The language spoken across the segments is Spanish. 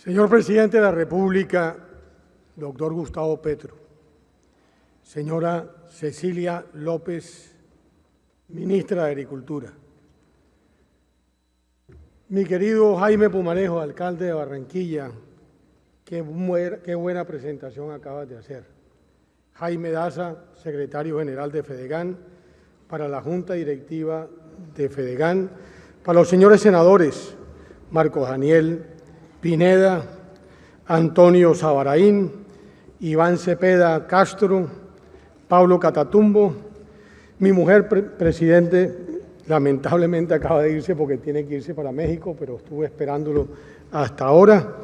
Señor Presidente de la República, doctor Gustavo Petro, señora Cecilia López, Ministra de Agricultura, mi querido Jaime Pumarejo, alcalde de Barranquilla, qué buena presentación acabas de hacer. Jaime Daza, secretario general de Fedegan, para la Junta Directiva de Fedegan, para los señores senadores Marcos Daniel Pineda, Antonio Sabaraín, Iván Cepeda Castro, Pablo Catatumbo, mi mujer presidente, lamentablemente acaba de irse porque tiene que irse para México, pero estuve esperándolo hasta ahora.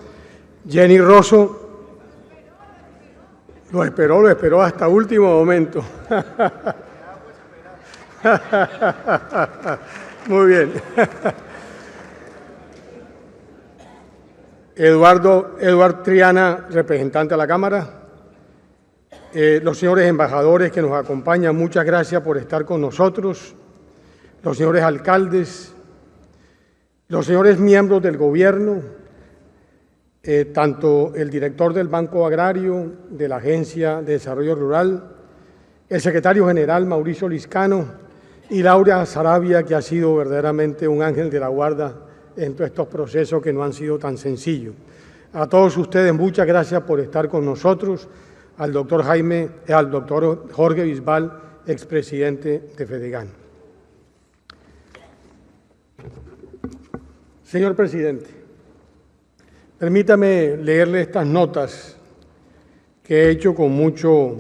Jenny Rosso, lo esperó hasta último momento. Muy bien. Eduardo Triana, representante de la Cámara, los señores embajadores que nos acompañan, muchas gracias por estar con nosotros, los señores alcaldes, los señores miembros del Gobierno, tanto el director del Banco Agrario, de la Agencia de Desarrollo Rural, el secretario general Mauricio Liscano y Laura Sarabia, que ha sido verdaderamente un ángel de la guarda en todos estos procesos que no han sido tan sencillos. A todos ustedes, muchas gracias por estar con nosotros, al doctor Jorge Bisbal, expresidente de Fedegan. Señor presidente, permítame leerle estas notas que he hecho con mucho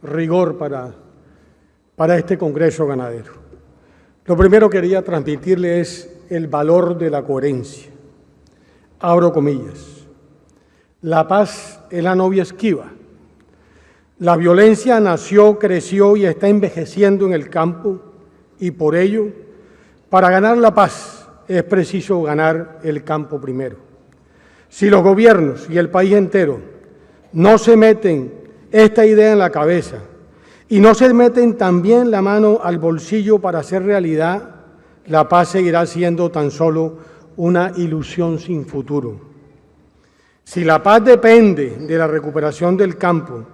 rigor para este Congreso Ganadero. Lo primero que quería transmitirle es el valor de la coherencia. Abro comillas. La paz es la novia esquiva. La violencia nació, creció y está envejeciendo en el campo y por ello, para ganar la paz es preciso ganar el campo primero. Si los gobiernos y el país entero no se meten esta idea en la cabeza y no se meten también la mano al bolsillo para hacer realidad, la paz seguirá siendo tan solo una ilusión sin futuro. Si la paz depende de la recuperación del campo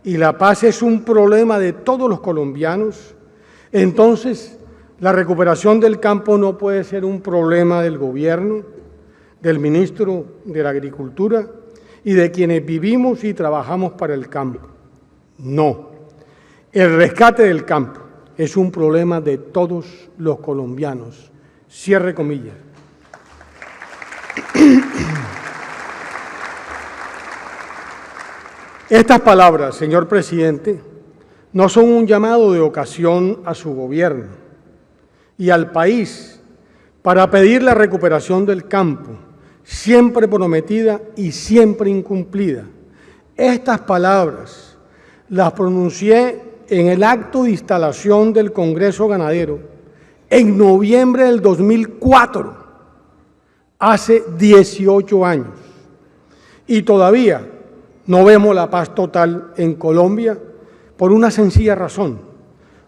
y la paz es un problema de todos los colombianos, entonces la recuperación del campo no puede ser un problema del gobierno, del ministro de la Agricultura y de quienes vivimos y trabajamos para el campo. No, el rescate del campo es un problema de todos los colombianos. Cierre comillas. Estas palabras, señor presidente, no son un llamado de ocasión a su gobierno y al país para pedir la recuperación del campo, siempre prometida y siempre incumplida. Estas palabras las pronuncié en el acto de instalación del Congreso Ganadero en noviembre del 2004, hace 18 años, y todavía no vemos la paz total en Colombia por una sencilla razón,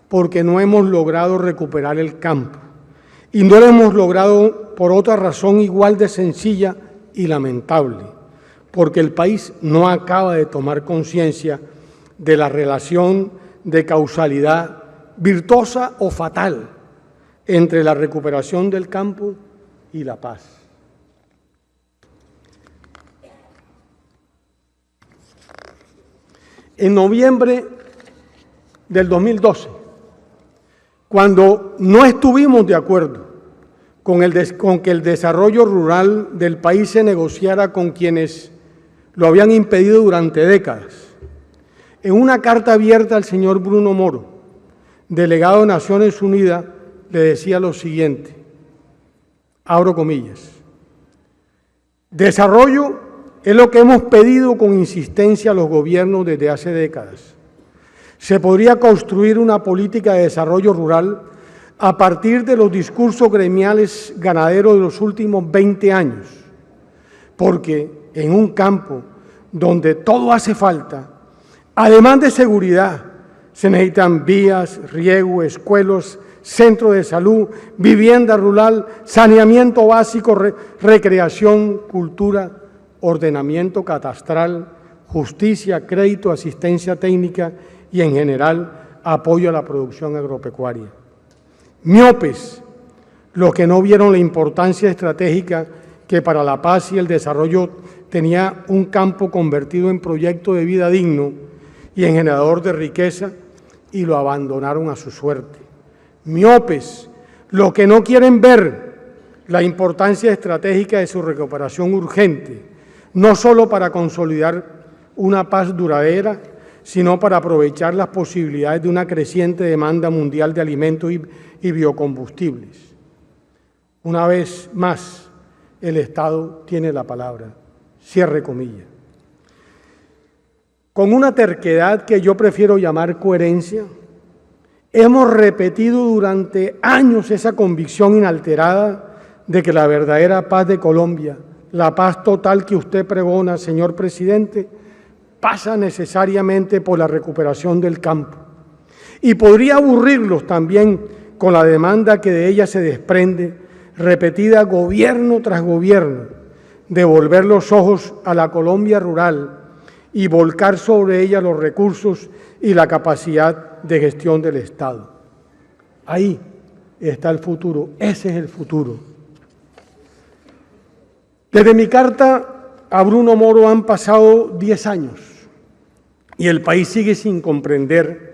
porque no hemos logrado recuperar el campo, y no lo hemos logrado por otra razón igual de sencilla y lamentable, porque el país no acaba de tomar conciencia de la relación de causalidad virtuosa o fatal entre la recuperación del campo y la paz. En noviembre del 2012, cuando no estuvimos de acuerdo con que el desarrollo rural del país se negociara con quienes lo habían impedido durante décadas, en una carta abierta al señor Bruno Moro, delegado de Naciones Unidas, le decía lo siguiente, abro comillas, desarrollo es lo que hemos pedido con insistencia a los gobiernos desde hace décadas. Se podría construir una política de desarrollo rural a partir de los discursos gremiales ganaderos de los últimos 20 años, porque en un campo donde todo hace falta, además de seguridad, se necesitan vías, riego, escuelas, centros de salud, vivienda rural, saneamiento básico, recreación, cultura, ordenamiento catastral, justicia, crédito, asistencia técnica y, en general, apoyo a la producción agropecuaria. Miopes, los que no vieron la importancia estratégica que para la paz y el desarrollo tenía un campo convertido en proyecto de vida digno y en generador de riqueza, y lo abandonaron a su suerte. Miopes, los que no quieren ver la importancia estratégica de su recuperación urgente, no solo para consolidar una paz duradera, sino para aprovechar las posibilidades de una creciente demanda mundial de alimentos y biocombustibles. Una vez más, el Estado tiene la palabra. Cierre comillas. Con una terquedad que yo prefiero llamar coherencia, hemos repetido durante años esa convicción inalterada de que la verdadera paz de Colombia, la paz total que usted pregona, señor presidente, pasa necesariamente por la recuperación del campo. Y podría aburrirlos también con la demanda que de ella se desprende, repetida gobierno tras gobierno, de volver los ojos a la Colombia rural y volcar sobre ella los recursos y la capacidad de gestión del Estado. Ahí está el futuro, ese es el futuro. Desde mi carta a Bruno Moro han pasado 10 años y el país sigue sin comprender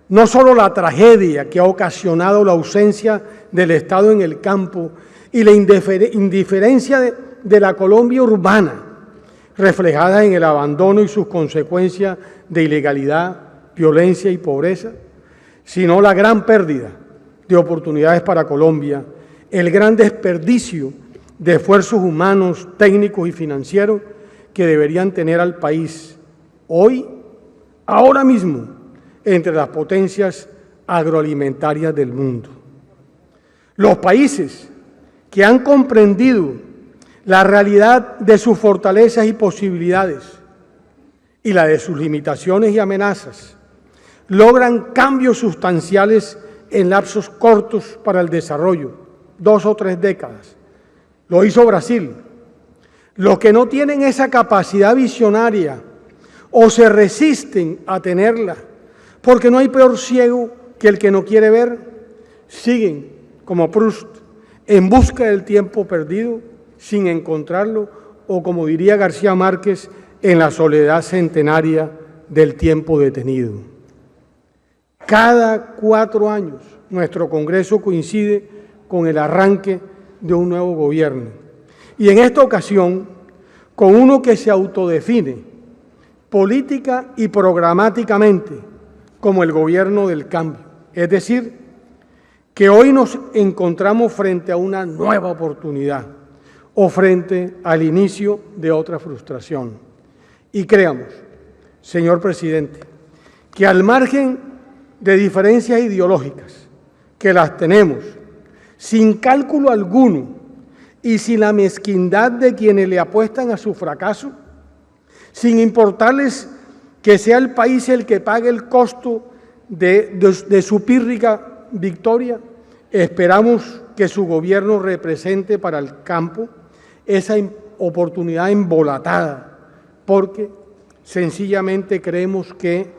no solo la tragedia que ha ocasionado la ausencia del Estado en el campo y la indiferencia de la Colombia urbana, reflejada en el abandono y sus consecuencias de ilegalidad, violencia y pobreza, sino la gran pérdida de oportunidades para Colombia, el gran desperdicio de esfuerzos humanos, técnicos y financieros que deberían tener al país hoy, ahora mismo, entre las potencias agroalimentarias del mundo. Los países que han comprendido la realidad de sus fortalezas y posibilidades y la de sus limitaciones y amenazas, logran cambios sustanciales en lapsos cortos para el desarrollo, 2 o 3 décadas. Lo hizo Brasil. Los que no tienen esa capacidad visionaria o se resisten a tenerla, porque no hay peor ciego que el que no quiere ver, siguen como Proust en busca del tiempo perdido sin encontrarlo, o como diría García Márquez, en la soledad centenaria del tiempo detenido. Cada 4 años nuestro Congreso coincide con el arranque de un nuevo gobierno, y en esta ocasión con uno que se autodefine política y programáticamente como el gobierno del cambio, es decir, que hoy nos encontramos frente a una nueva oportunidad o frente al inicio de otra frustración. Y creamos, señor presidente, que al margen de diferencias ideológicas, que las tenemos, sin cálculo alguno y sin la mezquindad de quienes le apuestan a su fracaso, sin importarles que sea el país el que pague el costo de su pírrica victoria, esperamos que su gobierno represente para el campo esa oportunidad embolatada, porque sencillamente creemos que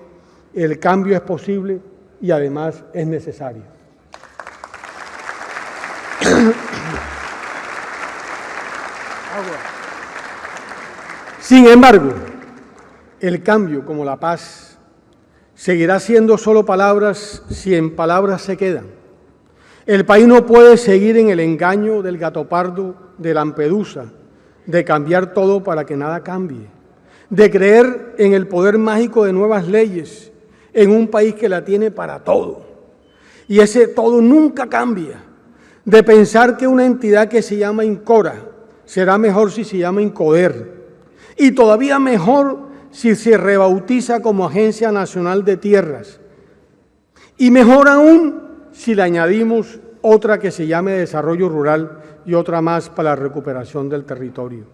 el cambio es posible y además es necesario. Sin embargo, el cambio, como la paz, seguirá siendo solo palabras si en palabras se quedan. El país no puede seguir en el engaño del gatopardo de Lampedusa, de cambiar todo para que nada cambie, de creer en el poder mágico de nuevas leyes en un país que la tiene para todo. Y ese todo nunca cambia, de pensar que una entidad que se llama INCORA será mejor si se llama INCODER, y todavía mejor si se rebautiza como Agencia Nacional de Tierras, y mejor aún si le añadimos otra que se llame Desarrollo Rural y otra más para la recuperación del territorio.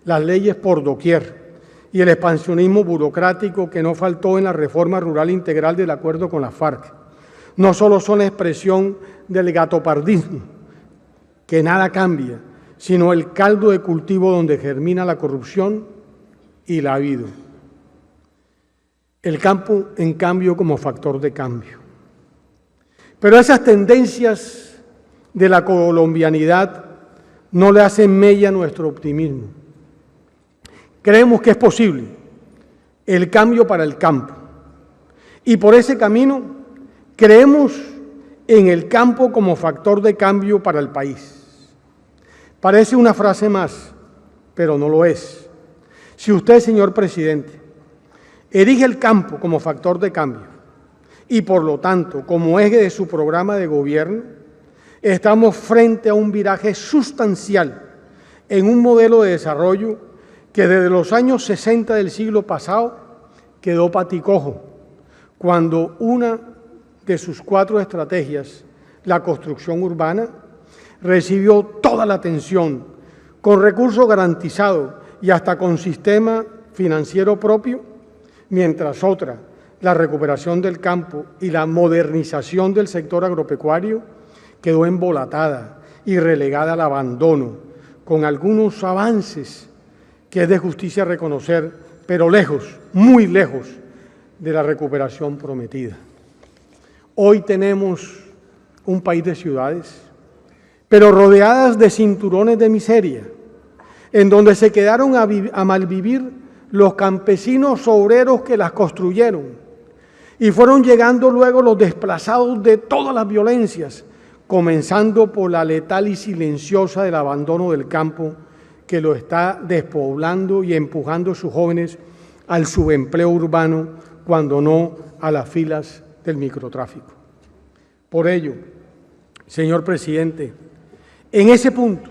Las leyes por doquier y el expansionismo burocrático que no faltó en la reforma rural integral del acuerdo con la FARC no solo son la expresión del gatopardismo, que nada cambia, sino el caldo de cultivo donde germina la corrupción y la vida. El campo, en cambio, como factor de cambio. Pero esas tendencias de la colombianidad no le hacen mella a nuestro optimismo. Creemos que es posible el cambio para el campo. Y por ese camino creemos en el campo como factor de cambio para el país. Parece una frase más, pero no lo es. Si usted, señor presidente, erige el campo como factor de cambio y, por lo tanto, como eje de su programa de gobierno, estamos frente a un viraje sustancial en un modelo de desarrollo que desde los años 60 del siglo pasado quedó paticojo, cuando una de sus 4 estrategias, la construcción urbana, recibió toda la atención, con recursos garantizados y hasta con sistema financiero propio, mientras otra, la recuperación del campo y la modernización del sector agropecuario, quedó embolatada y relegada al abandono, con algunos avances que es de justicia reconocer, pero lejos, muy lejos, de la recuperación prometida. Hoy tenemos un país de ciudades, pero rodeadas de cinturones de miseria, en donde se quedaron a malvivir los campesinos obreros que las construyeron, y fueron llegando luego los desplazados de todas las violencias, comenzando por la letal y silenciosa del abandono del campo, que lo está despoblando y empujando a sus jóvenes al subempleo urbano, cuando no a las filas del microtráfico. Por ello, señor presidente, en ese punto,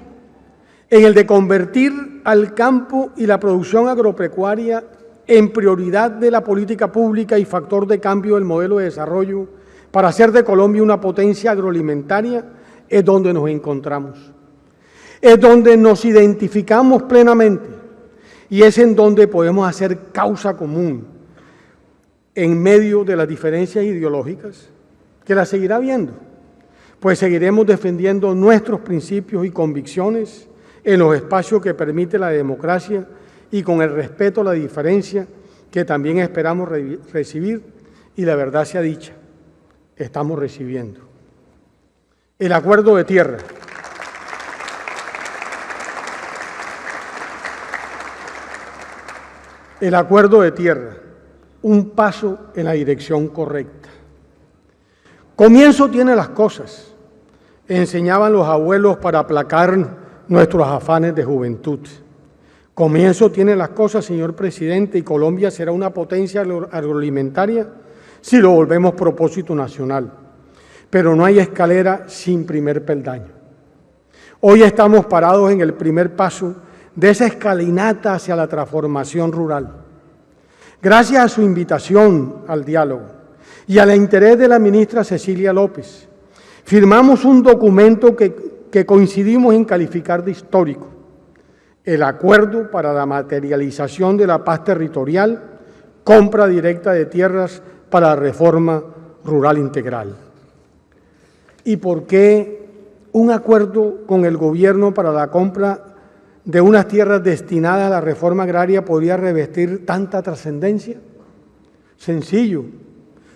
en el de convertir al campo y la producción agropecuaria en prioridad de la política pública y factor de cambio del modelo de desarrollo para hacer de Colombia una potencia agroalimentaria, es donde nos encontramos. Es donde nos identificamos plenamente y es en donde podemos hacer causa común en medio de las diferencias ideológicas, que las seguirá habiendo, pues seguiremos defendiendo nuestros principios y convicciones en los espacios que permite la democracia y con el respeto a la diferencia que también esperamos recibir, y la verdad sea dicha, estamos recibiendo. El acuerdo de tierra. El acuerdo de tierra, un paso en la dirección correcta. Comienzo tiene las cosas, enseñaban los abuelos para aplacar nuestros afanes de juventud. Comienzo tiene las cosas, señor presidente, y Colombia será una potencia agroalimentaria si lo volvemos propósito nacional. Pero no hay escalera sin primer peldaño. Hoy estamos parados en el primer paso de esa escalinata hacia la transformación rural. Gracias a su invitación al diálogo y al interés de la ministra Cecilia López, firmamos un documento que coincidimos en calificar de histórico: el Acuerdo para la Materialización de la Paz Territorial, compra directa de tierras para la reforma rural integral. ¿Y por qué un acuerdo con el gobierno para la compra de unas tierras destinadas a la reforma agraria podría revestir tanta trascendencia? Sencillo,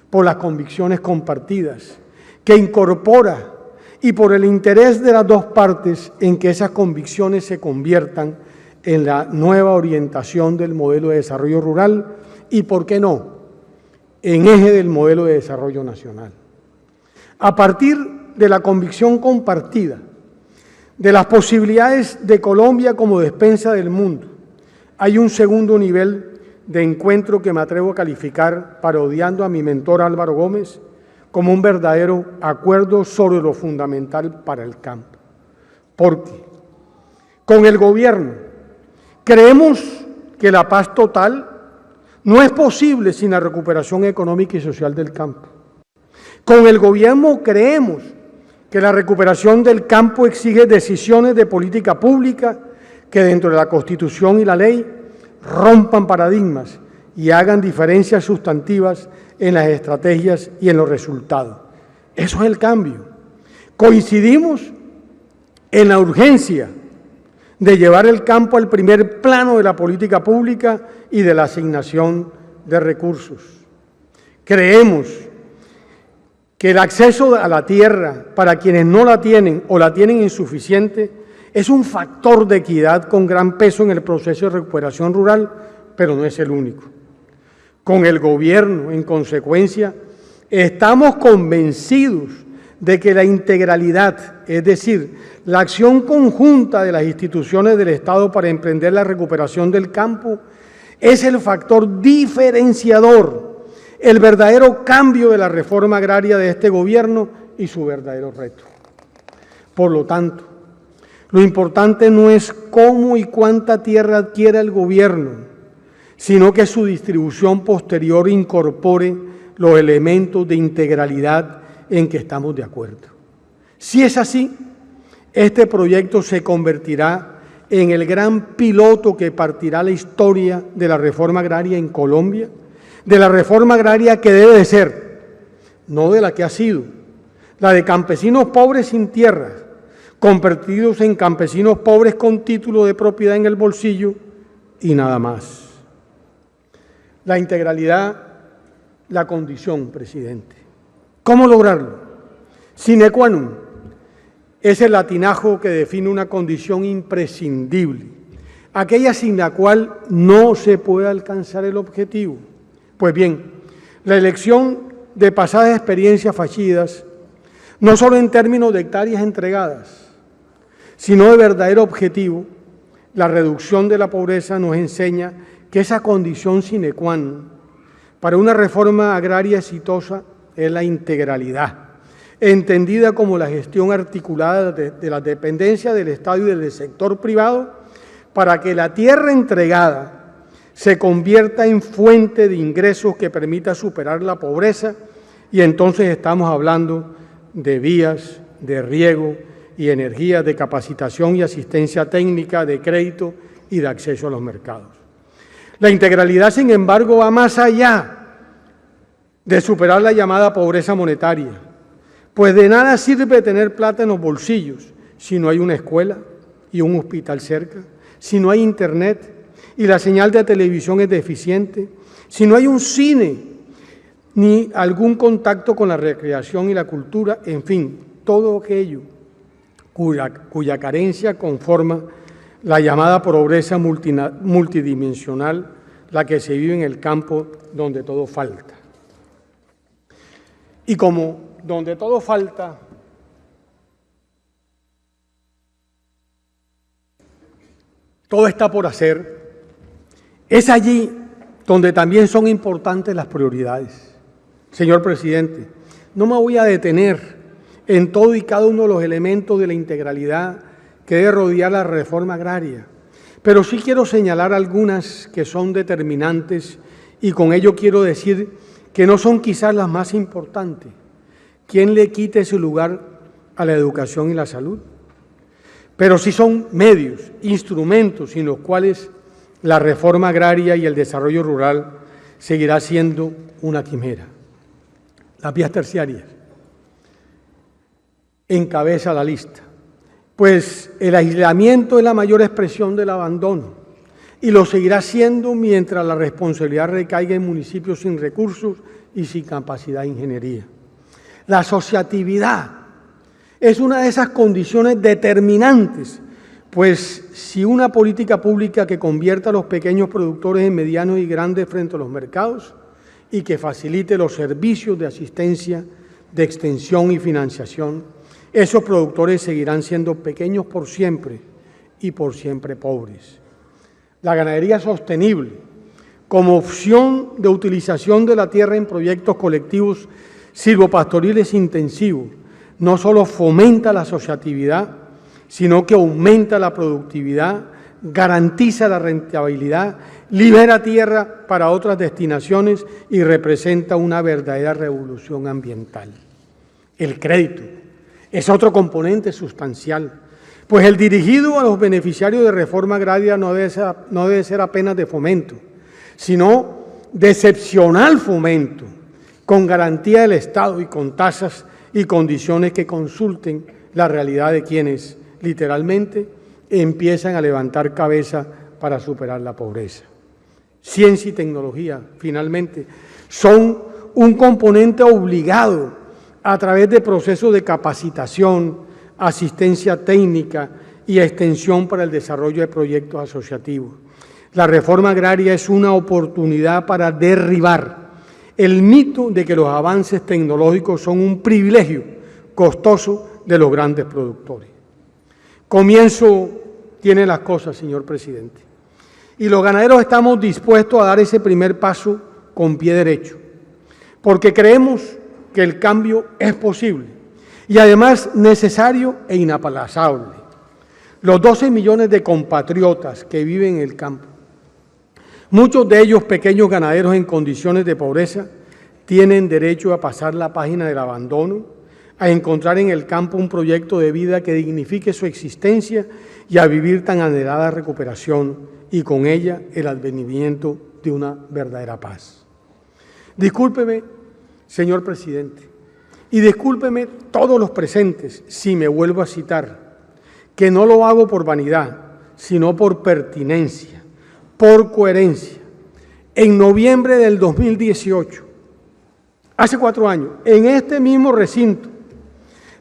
por las convicciones compartidas, que incorpora, y por el interés de las dos partes en que esas convicciones se conviertan en la nueva orientación del modelo de desarrollo rural y, ¿por qué no?, en eje del modelo de desarrollo nacional. A partir de la convicción compartida de las posibilidades de Colombia como despensa del mundo, hay un segundo nivel de encuentro que me atrevo a calificar, parodiando a mi mentor Álvaro Gómez, como un verdadero acuerdo sobre lo fundamental para el campo. Porque con el gobierno creemos que la paz total no es posible sin la recuperación económica y social del campo. Con el gobierno creemos que la recuperación del campo exige decisiones de política pública que dentro de la Constitución y la ley rompan paradigmas y hagan diferencias sustantivas en las estrategias y en los resultados. Eso es el cambio. Coincidimos en la urgencia de llevar el campo al primer plano de la política pública y de la asignación de recursos. Creemos que el acceso a la tierra para quienes no la tienen o la tienen insuficiente es un factor de equidad con gran peso en el proceso de recuperación rural, pero no es el único. Con el gobierno, en consecuencia, estamos convencidos de que la integralidad, es decir, la acción conjunta de las instituciones del Estado para emprender la recuperación del campo, es el factor diferenciador, el verdadero cambio de la reforma agraria de este gobierno y su verdadero reto. Por lo tanto, lo importante no es cómo y cuánta tierra adquiera el gobierno, sino que su distribución posterior incorpore los elementos de integralidad en que estamos de acuerdo. Si es así, este proyecto se convertirá en el gran piloto que partirá la historia de la reforma agraria en Colombia, de la reforma agraria que debe de ser, no de la que ha sido, la de campesinos pobres sin tierras, convertidos en campesinos pobres con título de propiedad en el bolsillo y nada más. La integralidad, la condición, presidente. ¿Cómo lograrlo? Sine qua non es el latinajo que define una condición imprescindible, aquella sin la cual no se puede alcanzar el objetivo. Pues bien, la elección de pasadas experiencias fallidas, no solo en términos de hectáreas entregadas, sino de verdadero objetivo, la reducción de la pobreza nos enseña que esa condición sine qua non para una reforma agraria exitosa es la integralidad, entendida como la gestión articulada de la dependencia del Estado y del sector privado para que la tierra entregada se convierta en fuente de ingresos que permita superar la pobreza, y entonces estamos hablando de vías, de riego y energía, de capacitación y asistencia técnica, de crédito y de acceso a los mercados. La integralidad, sin embargo, va más allá de superar la llamada pobreza monetaria, pues de nada sirve tener plata en los bolsillos si no hay una escuela y un hospital cerca, si no hay internet y la señal de televisión es deficiente, si no hay un cine ni algún contacto con la recreación y la cultura, en fin, todo aquello cuya carencia conforma la llamada pobreza multidimensional, la que se vive en el campo donde todo falta. Y como donde todo falta, todo está por hacer, es allí donde también son importantes las prioridades. Señor presidente, no me voy a detener en todo y cada uno de los elementos de la integralidad que debe rodear la reforma agraria, pero sí quiero señalar algunas que son determinantes y con ello quiero decir que no son quizás las más importantes. ¿Quién le quite ese lugar a la educación y la salud? Pero sí son medios, instrumentos sin los cuales la reforma agraria y el desarrollo rural seguirá siendo una quimera. Las vías terciarias encabeza la lista, pues el aislamiento es la mayor expresión del abandono y lo seguirá siendo mientras la responsabilidad recaiga en municipios sin recursos y sin capacidad de ingeniería. La asociatividad es una de esas condiciones determinantes, pues si una política pública que convierta a los pequeños productores en medianos y grandes frente a los mercados y que facilite los servicios de asistencia, de extensión y financiación, esos productores seguirán siendo pequeños por siempre y por siempre pobres. La ganadería sostenible, como opción de utilización de la tierra en proyectos colectivos silvopastoriles intensivos, no solo fomenta la asociatividad, sino que aumenta la productividad, garantiza la rentabilidad, libera tierra para otras destinaciones y representa una verdadera revolución ambiental. El crédito es otro componente sustancial, pues el dirigido a los beneficiarios de reforma agraria no debe ser apenas de fomento, sino de excepcional fomento, con garantía del Estado y con tasas y condiciones que consulten la realidad de quienes, literalmente, empiezan a levantar cabeza para superar la pobreza. Ciencia y tecnología, finalmente, son un componente obligado a través de procesos de capacitación, asistencia técnica y extensión para el desarrollo de proyectos asociativos. La reforma agraria es una oportunidad para derribar el mito de que los avances tecnológicos son un privilegio costoso de los grandes productores. Comienzo tiene las cosas, señor presidente, y los ganaderos estamos dispuestos a dar ese primer paso con pie derecho, porque creemos que el cambio es posible y además necesario e inaplazable. Los 12 millones de compatriotas que viven en el campo, muchos de ellos pequeños ganaderos en condiciones de pobreza, tienen derecho a pasar la página del abandono, a encontrar en el campo un proyecto de vida que dignifique su existencia y a vivir tan anhelada recuperación y con ella el advenimiento de una verdadera paz. Discúlpeme, señor presidente, y discúlpeme todos los presentes si me vuelvo a citar, que no lo hago por vanidad, sino por pertinencia, por coherencia. En noviembre del 2018, hace 4 años, en este mismo recinto,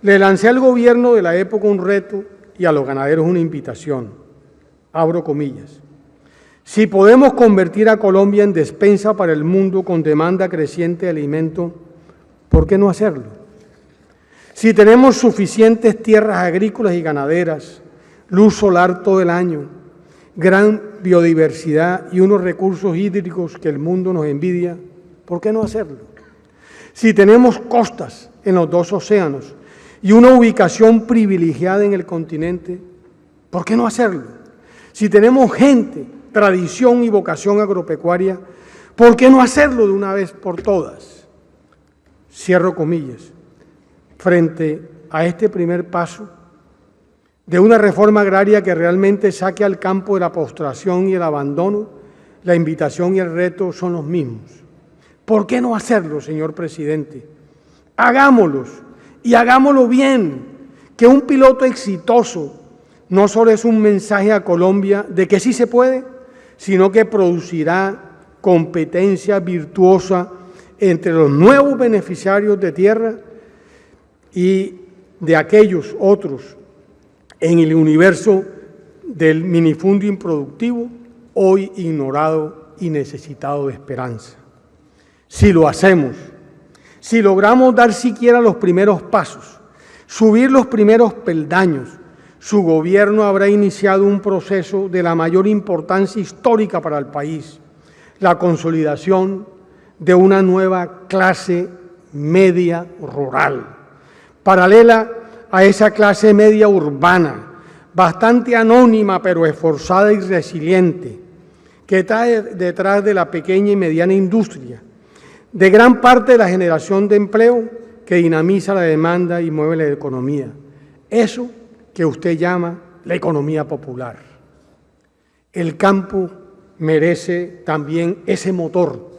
le lancé al gobierno de la época un reto y a los ganaderos una invitación, abro comillas. Si podemos convertir a Colombia en despensa para el mundo con demanda creciente de alimento, ¿por qué no hacerlo? Si tenemos suficientes tierras agrícolas y ganaderas, luz solar todo el año, gran biodiversidad y unos recursos hídricos que el mundo nos envidia, ¿por qué no hacerlo? Si tenemos costas en los 2 océanos y una ubicación privilegiada en el continente, ¿por qué no hacerlo? Si tenemos gente, tradición y vocación agropecuaria, ¿por qué no hacerlo de una vez por todas? Cierro comillas. Frente a este primer paso de una reforma agraria que realmente saque al campo de la postración y el abandono, la invitación y el reto son los mismos. ¿Por qué no hacerlo, señor presidente? Hagámoslos y hagámoslo bien, que un piloto exitoso no solo es un mensaje a Colombia de que sí se puede, sino que producirá competencia virtuosa entre los nuevos beneficiarios de tierra y de aquellos otros en el universo del minifundio improductivo, hoy ignorado y necesitado de esperanza. Si lo hacemos, si logramos dar siquiera los primeros pasos, subir los primeros peldaños, su gobierno habrá iniciado un proceso de la mayor importancia histórica para el país, la consolidación de una nueva clase media rural, paralela a esa clase media urbana, bastante anónima pero esforzada y resiliente, que está detrás de la pequeña y mediana industria, de gran parte de la generación de empleo que dinamiza la demanda y mueve la economía. Eso que usted llama la economía popular. El campo merece también ese motor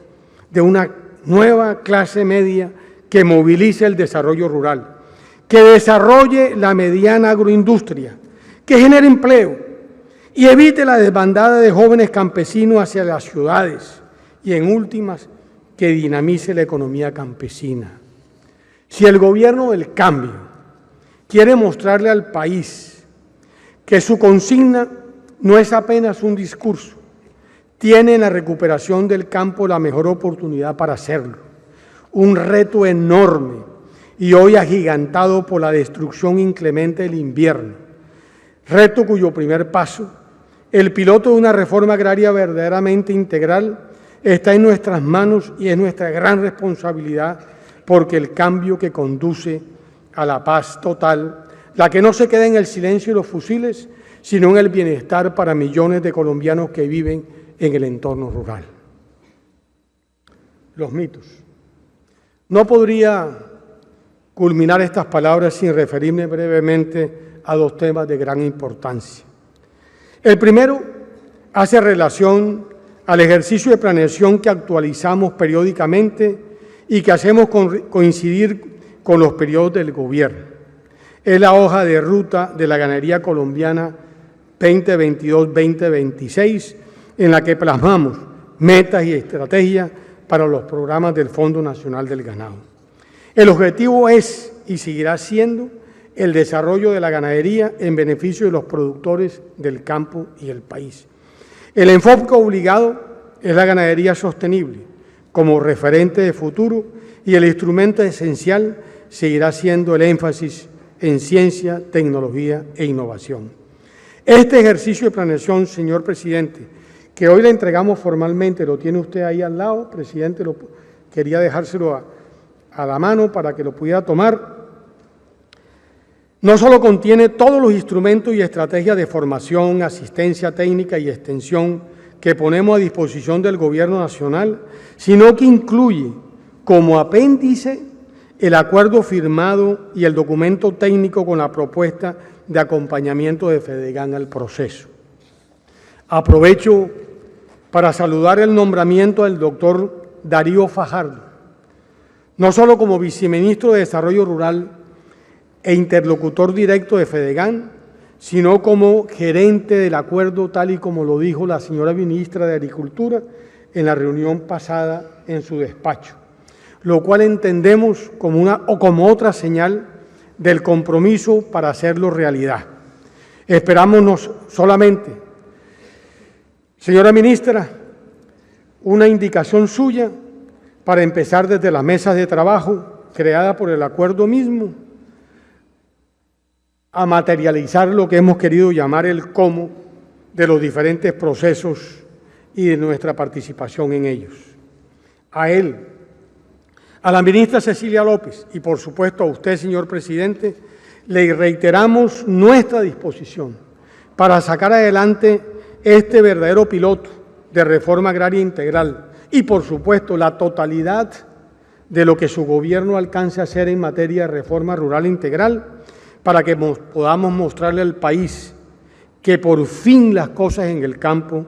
de una nueva clase media que movilice el desarrollo rural, que desarrolle la mediana agroindustria, que genere empleo y evite la desbandada de jóvenes campesinos hacia las ciudades y, en últimas, que dinamice la economía campesina. Si el gobierno del cambio quiere mostrarle al país que su consigna no es apenas un discurso, tiene en la recuperación del campo la mejor oportunidad para hacerlo. Un reto enorme y hoy agigantado por la destrucción inclemente del invierno. Reto cuyo primer paso, el piloto de una reforma agraria verdaderamente integral, está en nuestras manos y es nuestra gran responsabilidad, porque el cambio que conduce a la paz total, la que no se queda en el silencio y los fusiles, sino en el bienestar para millones de colombianos que viven en el entorno rural. Los mitos. No podría culminar estas palabras sin referirme brevemente a 2 temas de gran importancia. El primero hace relación al ejercicio de planeación que actualizamos periódicamente y que hacemos coincidir con los periodos del gobierno. Es la hoja de ruta de la ganadería colombiana 2022-2026, en la que plasmamos metas y estrategias para los programas del Fondo Nacional del Ganado. El objetivo es y seguirá siendo el desarrollo de la ganadería en beneficio de los productores del campo y el país. El enfoque obligado es la ganadería sostenible como referente de futuro y el instrumento esencial seguirá siendo el énfasis en ciencia, tecnología e innovación. Este ejercicio de planeación, señor presidente, que hoy le entregamos formalmente, lo tiene usted ahí al lado, presidente, quería dejárselo a la mano para que lo pudiera tomar. No solo contiene todos los instrumentos y estrategias de formación, asistencia técnica y extensión que ponemos a disposición del Gobierno Nacional, sino que incluye como apéndice el acuerdo firmado y el documento técnico con la propuesta de acompañamiento de FEDEGAN al proceso. Aprovecho para saludar el nombramiento del doctor Darío Fajardo, no solo como viceministro de Desarrollo Rural e interlocutor directo de FEDEGAN, sino como gerente del acuerdo, tal y como lo dijo la señora ministra de Agricultura en la reunión pasada en su despacho, lo cual entendemos como otra señal del compromiso para hacerlo realidad. Esperamos solamente, señora ministra, una indicación suya para empezar desde las mesas de trabajo creada por el acuerdo mismo a materializar lo que hemos querido llamar el cómo de los diferentes procesos y de nuestra participación en ellos. A él, a la ministra Cecilia López y, por supuesto, a usted, señor presidente, le reiteramos nuestra disposición para sacar adelante este verdadero piloto de reforma agraria integral y, por supuesto, la totalidad de lo que su gobierno alcance a hacer en materia de reforma rural integral, para que podamos mostrarle al país que por fin las cosas en el campo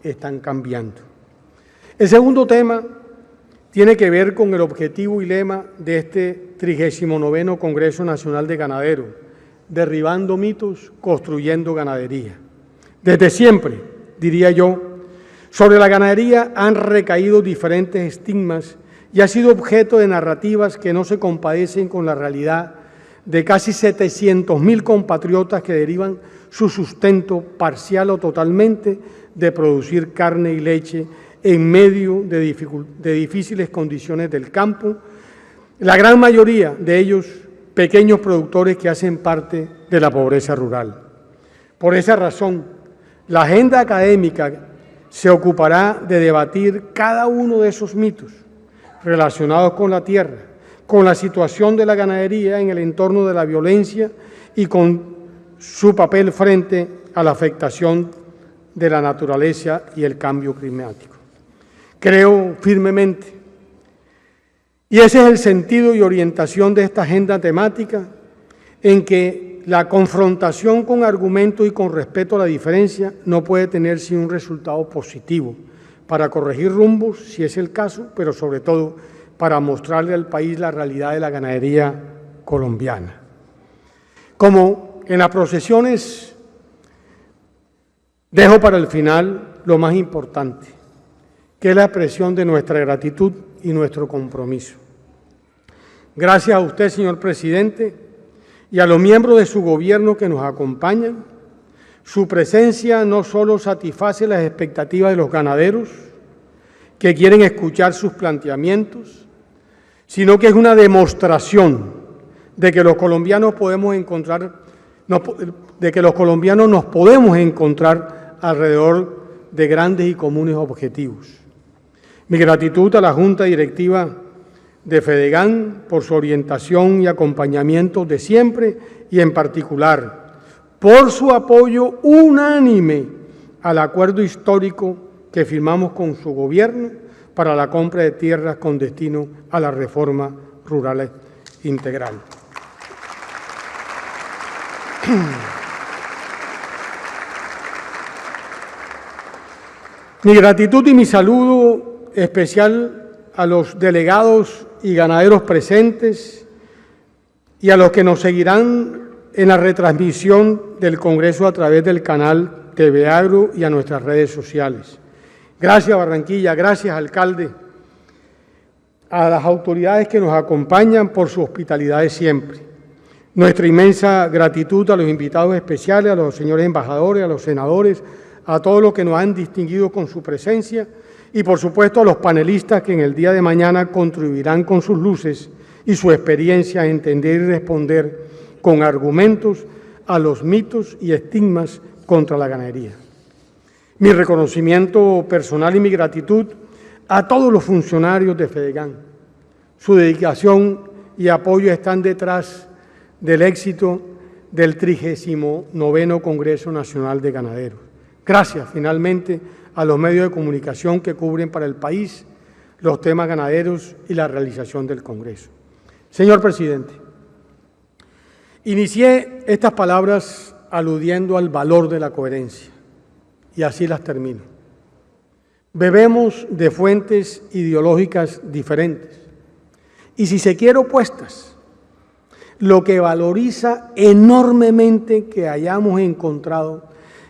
están cambiando. El segundo tema tiene que ver con el objetivo y lema de este 39º Congreso Nacional de Ganaderos, derribando mitos, construyendo ganadería. Desde siempre, diría yo, sobre la ganadería han recaído diferentes estigmas y ha sido objeto de narrativas que no se compadecen con la realidad de casi 700.000 compatriotas que derivan su sustento parcial o totalmente de producir carne y leche en medio de difíciles condiciones del campo, la gran mayoría de ellos pequeños productores que hacen parte de la pobreza rural. Por esa razón, la agenda académica se ocupará de debatir cada uno de esos mitos relacionados con la tierra, con la situación de la ganadería en el entorno de la violencia y con su papel frente a la afectación de la naturaleza y el cambio climático. Creo firmemente, y ese es el sentido y orientación de esta agenda temática, en que la confrontación con argumentos y con respeto a la diferencia no puede tener sino un resultado positivo para corregir rumbos, si es el caso, pero sobre todo para mostrarle al país la realidad de la ganadería colombiana. Como en las procesiones, dejo para el final lo más importante, que es la expresión de nuestra gratitud y nuestro compromiso. Gracias a usted, señor presidente, y a los miembros de su gobierno que nos acompañan. Su presencia no solo satisface las expectativas de los ganaderos, que quieren escuchar sus planteamientos, sino que es una demostración de que los colombianos nos podemos encontrar alrededor de grandes y comunes objetivos. Mi gratitud a la Junta Directiva de FEDEGAN por su orientación y acompañamiento de siempre y en particular por su apoyo unánime al acuerdo histórico que firmamos con su gobierno para la compra de tierras con destino a la reforma rural integral. Mi gratitud y mi saludo especial a los delegados y ganaderos presentes y a los que nos seguirán en la retransmisión del Congreso a través del canal TV Agro y a nuestras redes sociales. Gracias, Barranquilla, gracias, alcalde, a las autoridades que nos acompañan por su hospitalidad de siempre. Nuestra inmensa gratitud a los invitados especiales, a los señores embajadores, a los senadores, a todos los que nos han distinguido con su presencia y, por supuesto, a los panelistas que en el día de mañana contribuirán con sus luces y su experiencia a entender y responder con argumentos a los mitos y estigmas contra la ganadería. Mi reconocimiento personal y mi gratitud a todos los funcionarios de FEDEGAN. Su dedicación y apoyo están detrás del éxito del 39º Congreso Nacional de Ganaderos. Gracias, finalmente, a los medios de comunicación que cubren para el país los temas ganaderos y la realización del Congreso. Señor presidente, inicié estas palabras aludiendo al valor de la coherencia, y así las termino. Bebemos de fuentes ideológicas diferentes, y si se quiere opuestas, lo que valoriza enormemente que hayamos encontrado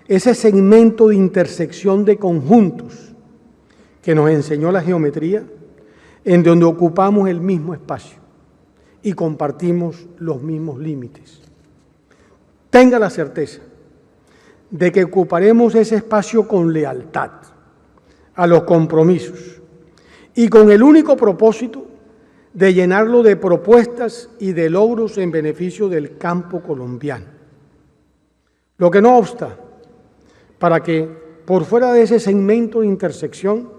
ese segmento de intersección de conjuntos que nos enseñó la geometría, en donde ocupamos el mismo espacio y compartimos los mismos límites. Tenga la certeza de que ocuparemos ese espacio con lealtad a los compromisos y con el único propósito de llenarlo de propuestas y de logros en beneficio del campo colombiano. Lo que no obsta para que, por fuera de ese segmento de intersección,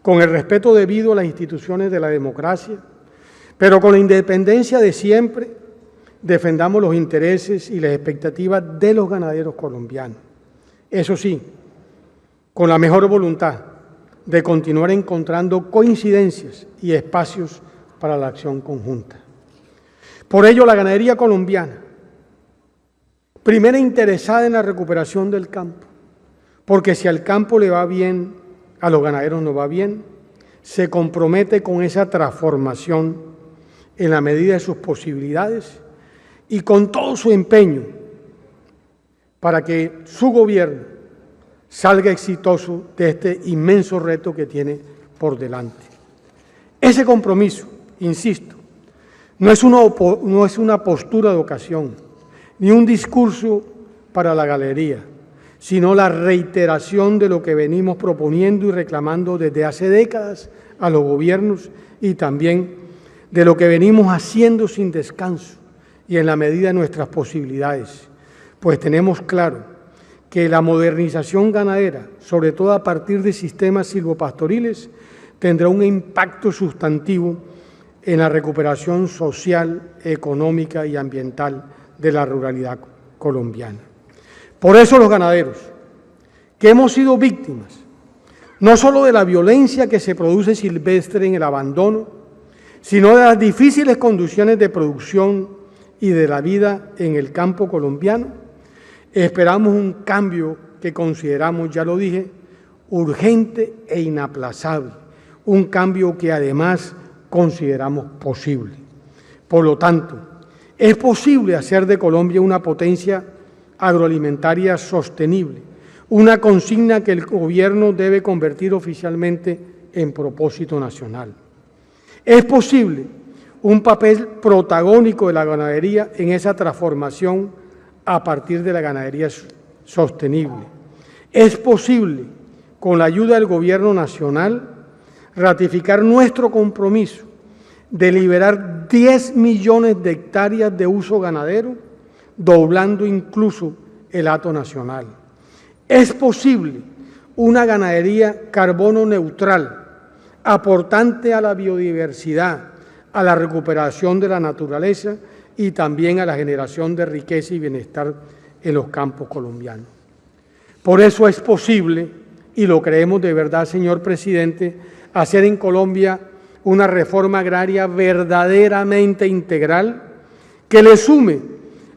con el respeto debido a las instituciones de la democracia, pero con la independencia de siempre, defendamos los intereses y las expectativas de los ganaderos colombianos. Eso sí, con la mejor voluntad de continuar encontrando coincidencias y espacios para la acción conjunta. Por ello, la ganadería colombiana, primera interesada en la recuperación del campo, porque si al campo le va bien, a los ganaderos no va bien, se compromete con esa transformación en la medida de sus posibilidades y con todo su empeño para que su gobierno salga exitoso de este inmenso reto que tiene por delante. Ese compromiso, insisto, no es una postura de ocasión, ni un discurso para la galería, sino la reiteración de lo que venimos proponiendo y reclamando desde hace décadas a los gobiernos y también de lo que venimos haciendo sin descanso y en la medida de nuestras posibilidades, pues tenemos claro que la modernización ganadera, sobre todo a partir de sistemas silvopastoriles, tendrá un impacto sustantivo en la recuperación social, económica y ambiental de la ruralidad colombiana. Por eso los ganaderos, que hemos sido víctimas, no solo de la violencia que se produce silvestre en el abandono, sino de las difíciles condiciones de producción y de la vida en el campo colombiano, esperamos un cambio que consideramos, ya lo dije, urgente e inaplazable, un cambio que además consideramos posible. Por lo tanto, es posible hacer de Colombia una potencia agroalimentaria sostenible, una consigna que el gobierno debe convertir oficialmente en propósito nacional. Es posible un papel protagónico de la ganadería en esa transformación a partir de la ganadería sostenible. Es posible, con la ayuda del gobierno nacional, ratificar nuestro compromiso de liberar 10 millones de hectáreas de uso ganadero, doblando incluso el hato nacional. Es posible una ganadería carbono neutral, aportante a la biodiversidad, a la recuperación de la naturaleza y también a la generación de riqueza y bienestar en los campos colombianos. Por eso es posible, y lo creemos de verdad, señor presidente, hacer en Colombia una reforma agraria verdaderamente integral que le sume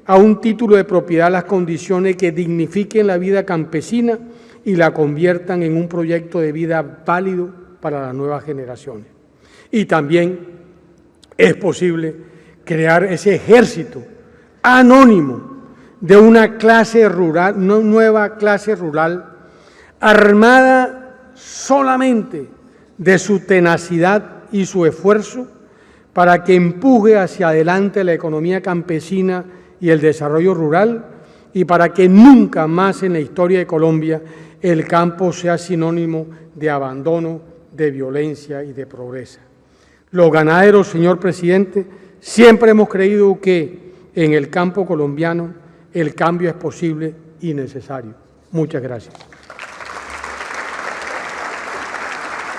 a un título de propiedad las condiciones que dignifiquen la vida campesina y la conviertan en un proyecto de vida válido para las nuevas generaciones. Y también es posible crear ese ejército anónimo de una clase rural, una nueva clase rural, armada solamente de su tenacidad y su esfuerzo para que empuje hacia adelante la economía campesina y el desarrollo rural, y para que nunca más en la historia de Colombia el campo sea sinónimo de abandono, de violencia y de pobreza. Los ganaderos, señor presidente, siempre hemos creído que en el campo colombiano el cambio es posible y necesario. Muchas gracias.